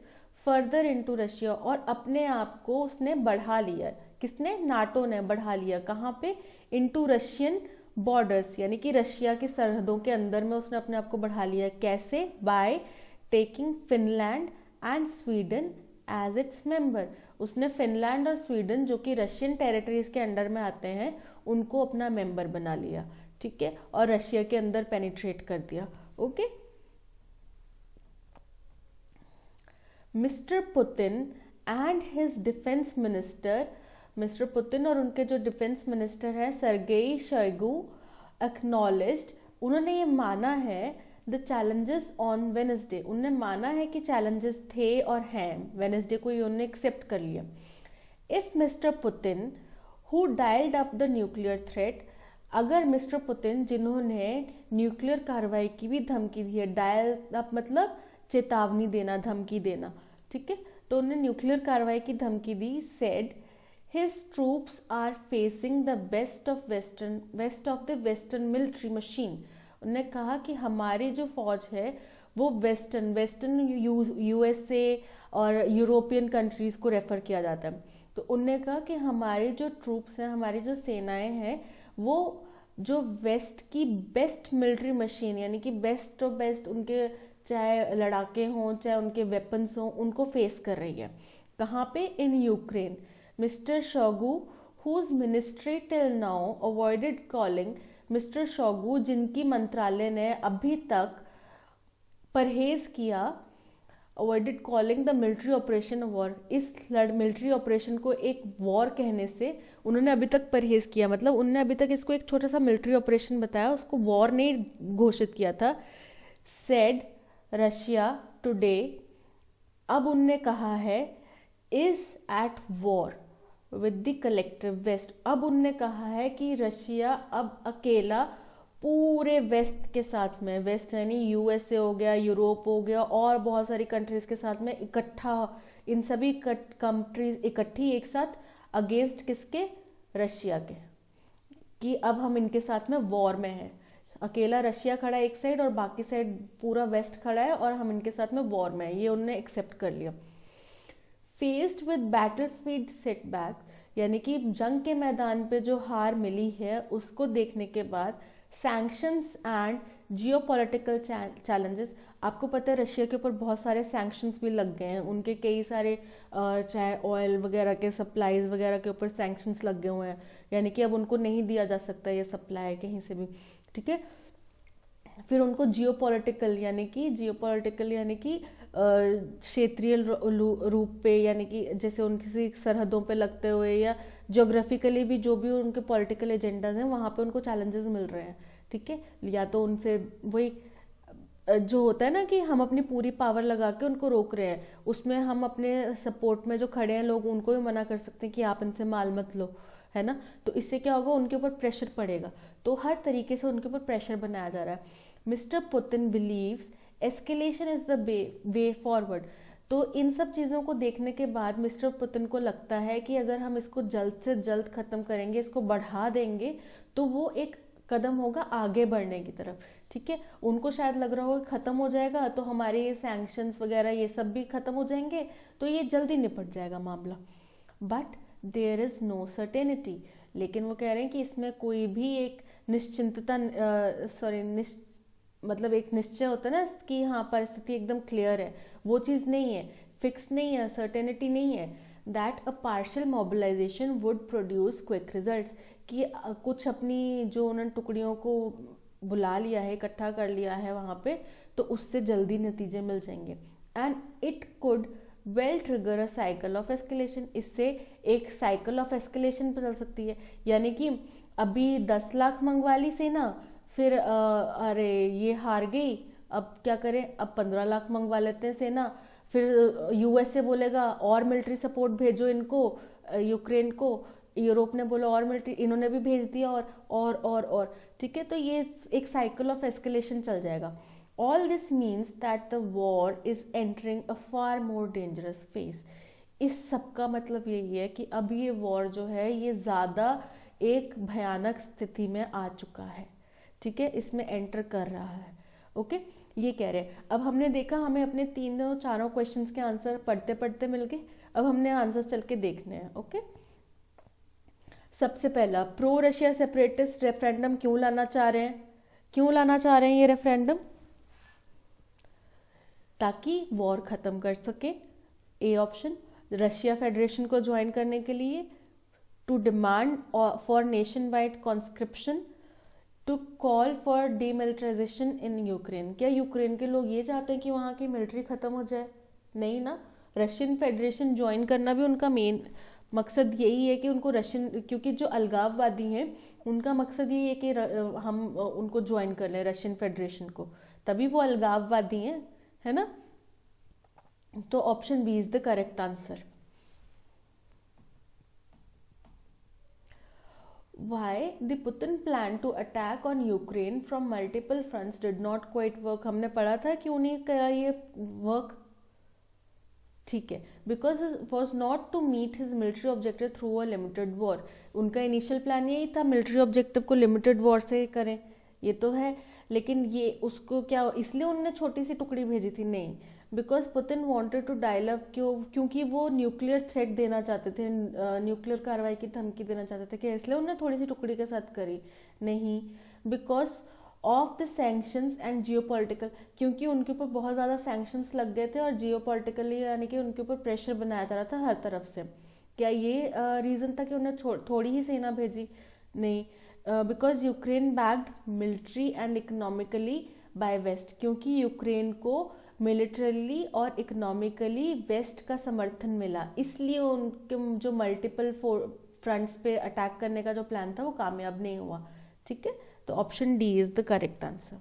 further into Russia, और अपने आप को उसने बढ़ा लिया। किसने, नाटो ने बढ़ा लिया, कहाँ पे, इनटू रशियन बॉर्डर्स, यानी कि रशिया की सरहदों के अंदर में उसने अपने आप को बढ़ा लिया। कैसे, by taking Finland and Sweden as its member. उसने फिनलैंड और स्वीडन, जो कि रशियन टेरिटरीज के अंडर में आते हैं, उनको अपना मेंबर बना लिया, ठीक है, और रशिया के अंदर पेनिट्रेट कर दिया। Okay, mister Putin and his defence minister, mister Putin और उनके जो डिफेंस मिनिस्टर हैं सर्गेई शोइगु, एक्नॉलेज्ड, उन्होंने ये माना है द चैलेंजेस ऑन वेनसडे, उनने माना है कि चैलेंजेस थे और हैं, वेनसडे को उन्होंने एक्सेप्ट कर लिया। If mister Putin who dialled up the nuclear threat, अगर मिस्टर पुतिन जिन्होंने न्यूक्लियर कार्रवाई की भी धमकी दी है, डायल अप मतलब चेतावनी देना, धमकी देना, ठीक है, तो उन्होंने न्यूक्लियर कार्रवाई की धमकी दी, said his troops are facing the best of the western military machine. उन्होंने कहा कि हमारी जो फौज है वो वेस्टर्न यूएसए और यूरोपियन कंट्रीज़ को रेफ़र किया जाता है। तो उन्होंने कहा कि हमारे जो ट्रूप्स हैं, हमारी जो सेनाएं हैं, वो जो वेस्ट की बेस्ट मिलिट्री मशीन, यानी कि बेस्ट ऑफ बेस्ट, उनके चाहे लड़ाके हों, चाहे उनके वेपन्स हों, उनको फेस कर रही है। कहाँ पे, in Ukraine. Mister Shoigu whose ministry till now avoided calling, mister Shoigu जिनकी मंत्रालय ने अभी तक परहेज किया, avoided calling the military operation war, इस मिलिट्री ऑपरेशन को एक वॉर कहने से उन्होंने अभी तक परहेज किया। मतलब उन्होंने अभी तक इसको एक छोटा सा मिलिट्री ऑपरेशन बताया, उसको वॉर नहीं घोषित किया था। सेड रशिया टुडे, अब उनने कहा है, is at war with the collective west. अब उनने कहा है कि रशिया अब अकेला पूरे वेस्ट के साथ में, वेस्ट यानी यूएसए हो गया, यूरोप हो गया, और बहुत सारी कंट्रीज के साथ में इकट्ठा, इन सभी कंट्रीज इकट्ठी एक साथ अगेंस्ट किसके, रशिया के, कि अब हम इनके साथ में वॉर में हैं। अकेला रशिया खड़ा है एक साइड और बाकी साइड पूरा वेस्ट खड़ा है, और हम इनके साथ में वॉर में हैं, ये उन्होंने एक्सेप्ट कर लिया। फेस्ड विद बैटलफील्ड सेटबैक, यानी कि जंग के मैदान पे जो हार मिली है उसको देखने के बाद सैंक्शंस एंड जियोपॉलिटिकल चैलेंजेस, आपको पता है रशिया के ऊपर बहुत सारे सैंक्शंस भी लग गए हैं, उनके कई सारे चाहे ऑयल वगैरह के सप्लाईज वगैरह के ऊपर सैंक्शंस लग गए हुए हैं, यानी कि अब उनको नहीं दिया जा सकता ये सप्लाई कहीं से भी, ठीक है। फिर उनको जियोपॉलिटिकल यानी कि क्षेत्रीय रूप पे, यानी कि जैसे उनकी सरहदों पे लगते हुए या ज्योग्राफिकली भी जो भी उनके पॉलिटिकल एजेंडाज हैं वहाँ पे उनको चैलेंजेस मिल रहे हैं, ठीक है। या तो उनसे वही जो होता है ना कि हम अपनी पूरी पावर लगा के उनको रोक रहे हैं, उसमें हम अपने सपोर्ट में जो खड़े हैं लोग उनको भी मना कर सकते हैं कि आप इनसे माल मत लो, है ना। तो इससे क्या होगा, उनके ऊपर प्रेशर पड़ेगा, तो हर तरीके से उनके ऊपर प्रेशर बनाया जा रहा है। Mister Putin believes escalation is the way forward. तो इन सब चीज़ों को देखने के बाद मिस्टर पुतिन को लगता है कि अगर हम इसको जल्द से जल्द ख़त्म करेंगे, इसको बढ़ा देंगे, तो वो एक कदम होगा आगे बढ़ने की तरफ, ठीक है। उनको शायद लग रहा होगा कि ख़त्म हो जाएगा तो हमारे ये सैंक्शंस वगैरह ये सब भी ख़त्म हो जाएंगे, तो ये जल्दी निपट जाएगा मामला। But there is no certainty, लेकिन वो कह रहे हैं कि इसमें कोई भी एक निश्चिंतता मतलब एक निश्चय होता है ना कि हाँ परिस्थिति एकदम क्लियर है, वो चीज़ नहीं है, फिक्स नहीं है, सर्टेनिटी नहीं है। That a partial mobilisation would produce quick results, कि कुछ अपनी जो उन्होंने टुकड़ियों को बुला लिया है, इकट्ठा कर लिया है वहाँ पे, तो उससे जल्दी नतीजे मिल जाएंगे। And it could well trigger a cycle of escalation, इससे एक साइकिल ऑफ एस्केलेशन पर चल सकती है, यानी कि अभी 10 लाख मंगवा ली सेना, फिर अरे ये हार गई, अब क्या करें, अब 15 लाख मंगवा लेते हैं सेना, फिर यूएसए बोलेगा और मिलिट्री सपोर्ट भेजो इनको, यूक्रेन को, यूरोप ने बोला और मिलिट्री, इन्होंने भी भेज दिया और ठीक है। तो ये एक साइकिल ऑफ एस्केलेशन चल जाएगा। All this means that the war is entering a far more dangerous phase. इस सब का मतलब यही है कि अब ये वॉर जो है ये ज़्यादा एक भयानक स्थिति में आ चुका है, ठीक है, इसमें एंटर कर रहा है। ओके, ये कह रहे हैं। अब हमने देखा, हमें अपने 3-4 क्वेश्चंस के आंसर पढ़ते पढ़ते मिल गए, अब हमने आंसर चल के देखने हैं। ओके, सबसे पहला, प्रो रशिया सेपरेटिस्ट रेफरेंडम क्यों लाना चाह रहे हैं, क्यों लाना चाह रहे हैं ये रेफरेंडम? ताकि वॉर खत्म कर सके, ए ऑप्शन। रशिया फेडरेशन को ज्वाइन करने के लिए, to demand for nationwide conscription, to call for demilitarisation in Ukraine. क्या यूक्रेन के लोग ये चाहते हैं कि वहाँ की मिलिट्री ख़त्म हो जाए? नहीं ना, रशियन फेडरेशन ज्वाइन करना भी उनका मेन मकसद यही है कि उनको रशियन, क्योंकि जो अलगाववादी हैं उनका मकसद यही है कि हम उनको ज्वाइन कर लें रशियन फेडरेशन को, तभी वो अलगाववादी हैं, है ना। तो option B is the correct answer. Why the Putin plan to attack on Ukraine from multiple fronts did not quite work? हमने पढ़ा था क्यों नहीं करा ये वर्क, ठीक है, because was not to meet his military objective through a limited war. उनका इनिशियल प्लान यही था मिलिट्री ऑब्जेक्टिव को लिमिटेड वॉर से करें, ये तो है, लेकिन ये उसको क्या इसलिए उन्होंने छोटी सी टुकड़ी भेजी थी? नहीं, because Putin wanted to dialogue, क्योंकि वो न्यूक्लियर थ्रेट देना चाहते थे, न्यूक्लियर कार्रवाई की धमकी देना चाहते थे, कि इसलिए उन्होंने थोड़ी सी टुकड़ी के साथ करी? नहीं, because of the sanctions and geopolitical, क्योंकि उनके ऊपर बहुत ज़्यादा सैंक्शंस लग गए थे और जियोपॉलिटिकली यानी कि उनके ऊपर प्रेशर बनाया जा रहा था हर तरफ से। क्या ये रीज़न था कि उन्हें थोड़ी ही सेना भेजी? नहीं, because Ukraine backed military and economically by west, क्योंकि यूक्रेन को मिलिटरली और इकोनॉमिकली वेस्ट का समर्थन मिला, इसलिए उनके जो मल्टीपल फ्रंट्स पे अटैक करने का जो प्लान था वो कामयाब नहीं हुआ, ठीक है। तो option D is the correct answer.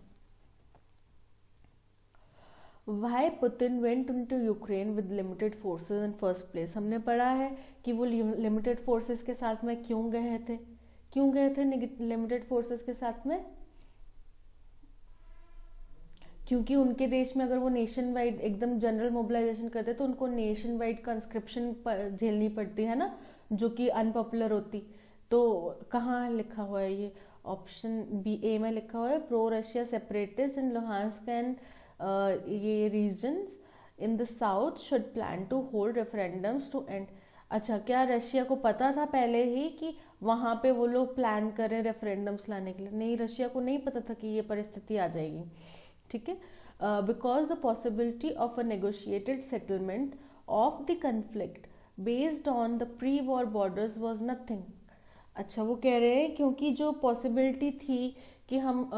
Why Putin went into Ukraine with limited forces in first place? हमने पढ़ा है कि वो लिमिटेड फोर्सेस के साथ में क्यों गए थे, लिमिटेड फोर्सेस के साथ में? क्योंकि उनके देश में अगर वो नेशन वाइड एकदम जनरल मोबिलाइजेशन करते तो उनको नेशन वाइड कंस्क्रिप्शन झेलनी पड़ती है ना, जो कि अनपॉपुलर होती। तो कहाँ लिखा हुआ है ये? ऑप्शन बी, ए में लिखा हुआ है, pro Russia separatist in Luhansk and ये regions in the south should plan to hold referendums to end. अच्छा, क्या रशिया को पता था पहले ही कि वहां पे वो लोग प्लान करें रेफरेंडम्स लाने के लिए? नहीं, रशिया को नहीं पता था कि ये परिस्थिति आ जाएगी। ठीक है, because the possibility of a negotiated settlement of the conflict based on the pre war borders was nothing. अच्छा, वो कह रहे हैं क्योंकि जो पॉसिबिलिटी थी कि हम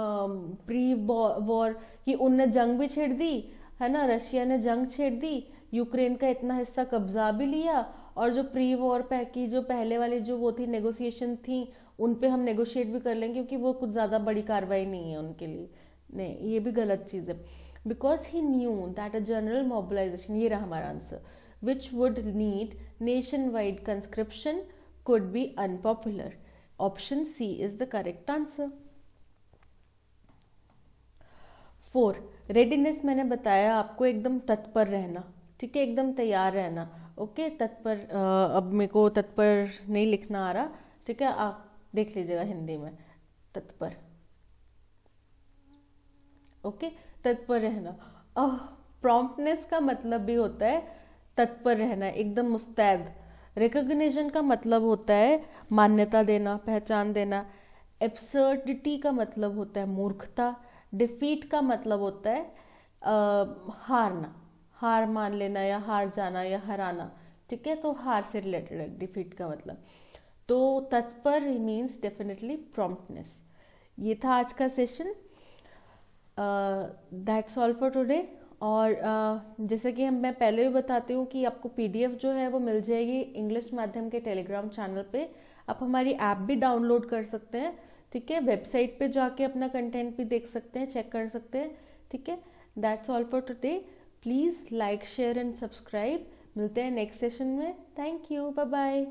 प्री वॉर की, उनने जंग भी छेड़ दी है ना, रशिया ने जंग छेड़ दी, यूक्रेन का इतना हिस्सा कब्जा भी लिया, और जो प्री वॉर की जो पहले वाली जो वो थी नेगोशिएशन थी, उन पे हम नेगोशिएट भी कर लेंगे क्योंकि वो कुछ ज़्यादा बड़ी कार्रवाई नहीं है उनके लिए। नहीं, ये भी गलत चीज़ है। Because he knew that a general mobilisation, ये रहा हमारा answer, which would need nationwide conscription could be unpopular. Option C is the correct answer. 4. Readiness मैंने बताया आपको एकदम तत्पर रहना, ठीक है, एकदम तैयार रहना। ओके, तत्पर, अब मेरे को तत्पर नहीं लिखना आ रहा, ठीक है, आप देख लीजिएगा हिंदी में तत्पर। ओके, तत्पर रहना। प्रॉम्प्टनेस का मतलब भी होता है तत्पर रहना, एकदम मुस्तैद। रिकॉग्निशन का मतलब होता है मान्यता देना, पहचान देना। एब्सर्डिटी का मतलब होता है मूर्खता। डिफीट का मतलब होता है हारना, हार मान लेना या हार जाना या हराना। ठीक है, तो हार से रिलेटेड है डिफीट का मतलब। तो तत्पर मीन्स डेफिनेटली प्रॉम्प्टनेस। ये था आज का session. That's all for today. और जैसे कि मैं पहले भी बताती हूँ कि आपको पीडीएफ जो है वो मिल जाएगी इंग्लिश माध्यम के टेलीग्राम चैनल पे। आप हमारी ऐप भी डाउनलोड कर सकते हैं। ठीक है, वेबसाइट पे जाके अपना कंटेंट भी देख सकते हैं, चेक कर सकते हैं। ठीक है, that's all for today. Please like, share and subscribe. मिलते हैं नेक्स्ट सेशन में। Thank you, bye bye.